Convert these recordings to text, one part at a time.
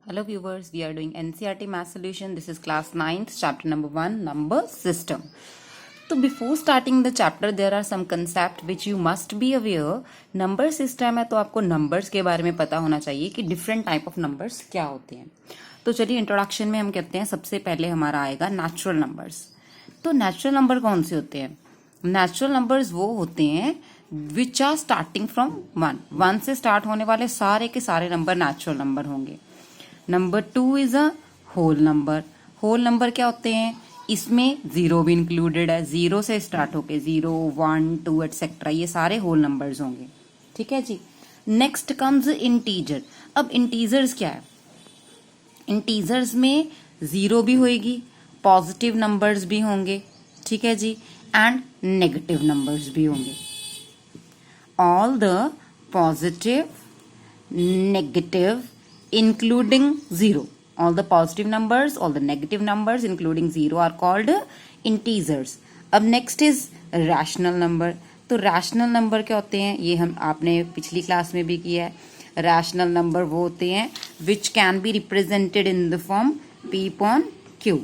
Hello viewers, we are doing NCERT Math Solution. This is class 9th, chapter number 1, number system. So before starting the chapter, there are some concepts which you must be aware. Number system है तो आपको numbers के बारे में पता होना चाहिए कि different type of numbers क्या होते हैं. तो चलिए इंट्रोडक्शन में हम कहते हैं सबसे पहले हमारा आएगा नेचुरल नंबर्स. तो नेचुरल नंबर कौन से होते हैं? नेचुरल नंबर्स वो होते हैं विच आर स्टार्टिंग फ्रॉम 1 से स्टार्ट होने वाले सारे के सारे नंबर नेचुरल नंबर होंगे. Number 2 is a whole number. Whole number क्या होते हैं? इसमें जीरो भी इंक्लूडेड है. जीरो से स्टार्ट होके 0, 1, 2 एटसेट्रा ये सारे होल नंबर्स होंगे. ठीक है जी. Next comes integer. अब इंटीजर्स क्या है? इंटीजर्स में जीरो भी होएगी, पॉजिटिव नंबर्स भी होंगे. ठीक है जी. एंड नेगेटिव नंबर्स भी होंगे. All the positive, negative including 0, all the positive numbers, all the negative numbers including 0 are called integers. अब next is rational number. तो rational number क्या होते हैं? ये हम आपने पिछली क्लास में भी किया है. rational number वो होते हैं which can be represented in the form p upon q.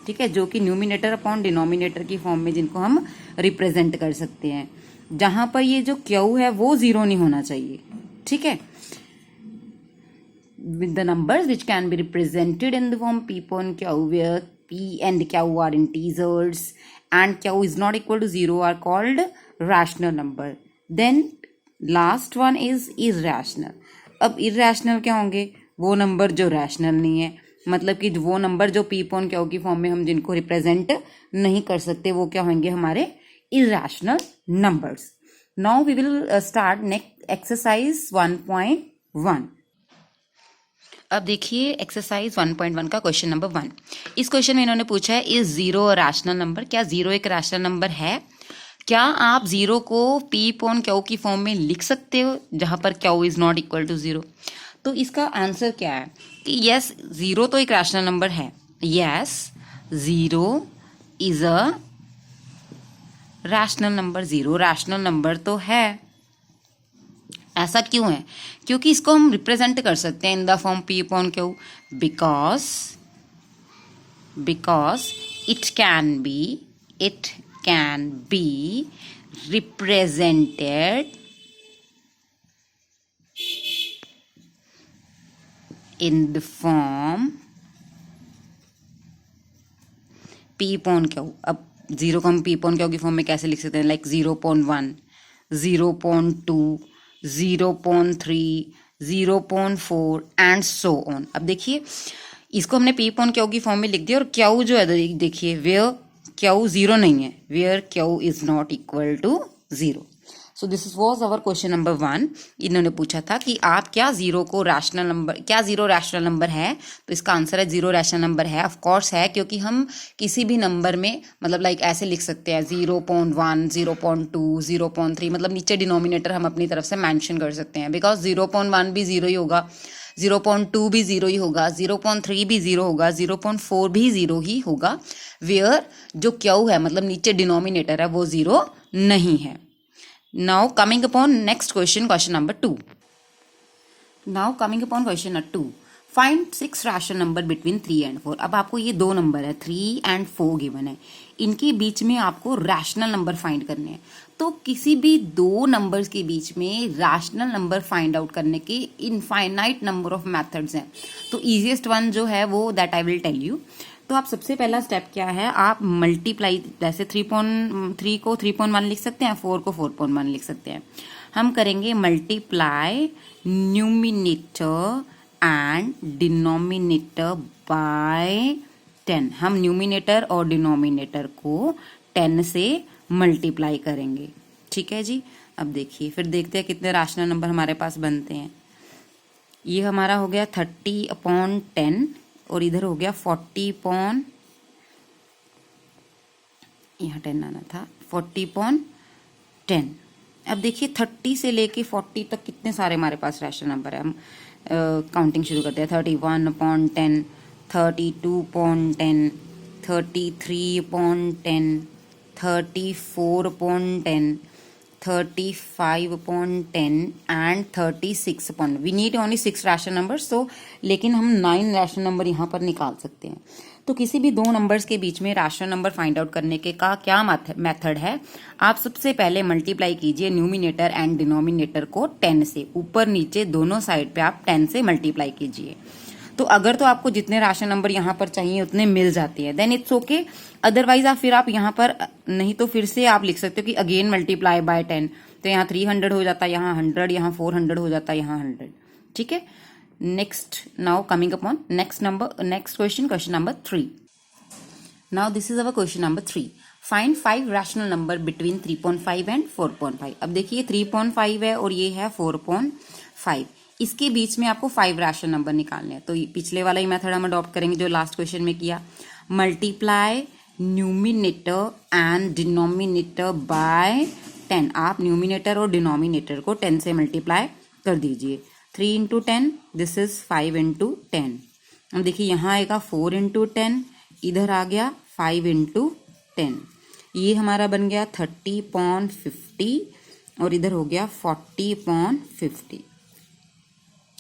ठीक है, जो कि न्यूमिनेटर अपॉन डिनोमिनेटर की फॉर्म में जिनको हम रिप्रेजेंट कर सकते हैं. जहां पर ये जो q है वो जीरो नहीं होना चाहिए. ठीक है, with the numbers which can be represented in the form p upon q, where p and q are integers and q is not equal to 0 are called rational number. Then last one is irrational. अब irrational क्या होंगे? वो number जो rational नहीं है, मतलब कि वो नंबर जो p upon q की फॉर्म में हम जिनको रिप्रेजेंट नहीं कर सकते, वो क्या होंगे? हमारे irrational numbers. Now we will start next exercise 1.1. अब देखिए एक्सरसाइज 1.1 का क्वेश्चन नंबर 1. इस क्वेश्चन में इन्होंने पूछा है is zero a rational number. क्या जीरो एक रैशनल नंबर है? क्या आप जीरो को p अपॉन q की फॉर्म में लिख सकते हो जहां पर q is not equal to 0? तो इसका आंसर क्या है कि यस, जीरो तो एक रैशनल नंबर है. Yes, zero is a rational number. Zero rational number तो है. ऐसा क्यों है? क्योंकि इसको हम रिप्रेजेंट कर सकते हैं in the form p upon q because it can be represented in the form p upon q. अब जीरो को हम p अपॉन q की फॉर्म में कैसे लिख सकते हैं? Like 0.1, 0.2, 0.3, 0.4 and so on. अब देखिए इसको हमने p अपॉन q की फॉर्म में लिख दिया और q जो है देखिए वेयर q जीरो नहीं है, where q is not equal to 0. So this was our question number 1. इन्होंने पूछा था कि आप क्या जीरो को रैशनल नंबर, क्या जीरो रैशनल नंबर है? तो इसका आंसर है जीरो रैशनल नंबर है. ऑफ कोर्स है, क्योंकि हम किसी भी नंबर में मतलब लाइक ऐसे लिख सकते हैं 0.1, 0.2, 0.3, मतलब नीचे डिनोमिनेटर हम अपनी तरफ से मेंशन कर सकते हैं. बिकॉज 0.1 भी जीरो ही होगा, 0.2 भी जीरो ही होगा, 0.3 भी जीरो होगा, 0.4 भी जीरो ही होगा. वेयर जो क्यू है मतलब नीचे डिनोमिनेटर है वो जीरो नहीं है. Now coming upon next question, question number 2. Now coming upon question number 2. Find 6 rational number between 3 and 4. अब आपको ये दो नंबर है 3 and 4 गिवन है, इनके बीच में आपको रैशनल नंबर फाइंड करने हैं. तो किसी भी दो नंबर्स के बीच में रैशनल नंबर फाइंड आउट करने के इनफाइनाइट नंबर ऑफ मेथड्स हैं. तो इजीएस्ट वन जो है वो that I will tell you. तो आप सबसे पहला स्टेप क्या है? आप मल्टीप्लाई, जैसे 3 को 3.1 लिख सकते हैं, 4 को 4.1 लिख सकते हैं. हम करेंगे multiply numerator and denominator by 10. हम न्यूमिनेटर और डिनोमिनेटर को 10 से मल्टीप्लाई करेंगे. ठीक है जी. अब देखिए फिर देखते हैं कितने रैशनल नंबर हमारे पास बनते हैं. ये हमारा हो गया 30/10 और इधर हो गया 40 यहाँ 10 आना था, 40/10. अब देखिए 30 से लेके 40 तक कितने सारे हमारे पास रैशनल नंबर है. हम काउंटिंग शुरू करते हैं. 31/10, 32/10, 33/10, 34/10, 35/10 and 36/, we need only 6 rational number, so लेकिन हम 9 रैशनल नंबर यहाँ पर निकाल सकते हैं। तो किसी भी दो नंबर्स के बीच में रैशनल नंबर फाइंड आउट करने के का क्या मेथड है, आप सबसे पहले मल्टीप्लाई कीजिए न्यूमिनेटर एंड डिनोमिनेटर को 10 से, ऊपर नीचे दोनों साइड पे आप 10 से मल्टीप्लाई कीजिए। तो अगर तो आपको जितने रैशनल नंबर यहाँ पर चाहिए उतने मिल जाते हैं, देन इट्स ओके। अदरवाइज आप यहाँ पर नहीं तो फिर से आप लिख सकते हो कि अगेन मल्टीप्लाई बाय 10, तो यहाँ 300 हो जाता है, यहाँ 100, यहाँ 400 हो जाता है, यहाँ 100। ठीक है, next, now coming upon next question, question number 3। Now this is our question number 3। Find 5 rational number between 3.5 and 4.5। अब देखिए 3.5 है और ये है 4.5, इसके बीच में आपको 5 रैशनल नंबर निकालने हैं। तो पिछले वाला ही मेथड हम अडॉप्ट करेंगे जो लास्ट क्वेश्चन में किया, multiply numerator and denominator by 10। आप न्यूमिनेटर और डिनोमिनेटर को 10 से मल्टीप्लाई कर दीजिए। 3 इंटू 10, दिस इज 5 इंटू 10। अब देखिए यहाँ आएगा 4 इंटू 10, इधर आ गया 5 इंटू 10, ये हमारा बन गया 30/50 और इधर हो गया 40/50।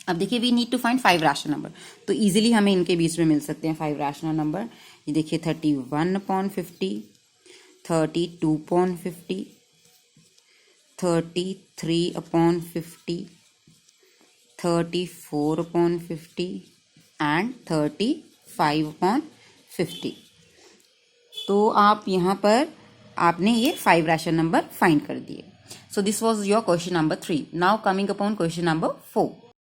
अब देखिए we need to find 5 rational number, तो इजीली हमें इनके बीच में मिल सकते हैं 5 रैशनल नंबर। ये देखिए 31/50, 32/50, 33/50, 34/50 एंड 35/50। तो आप यहाँ पर आपने ये 5 रैशनल नंबर फाइंड कर दिए। So this was your question number 3। Now coming upon question number 4।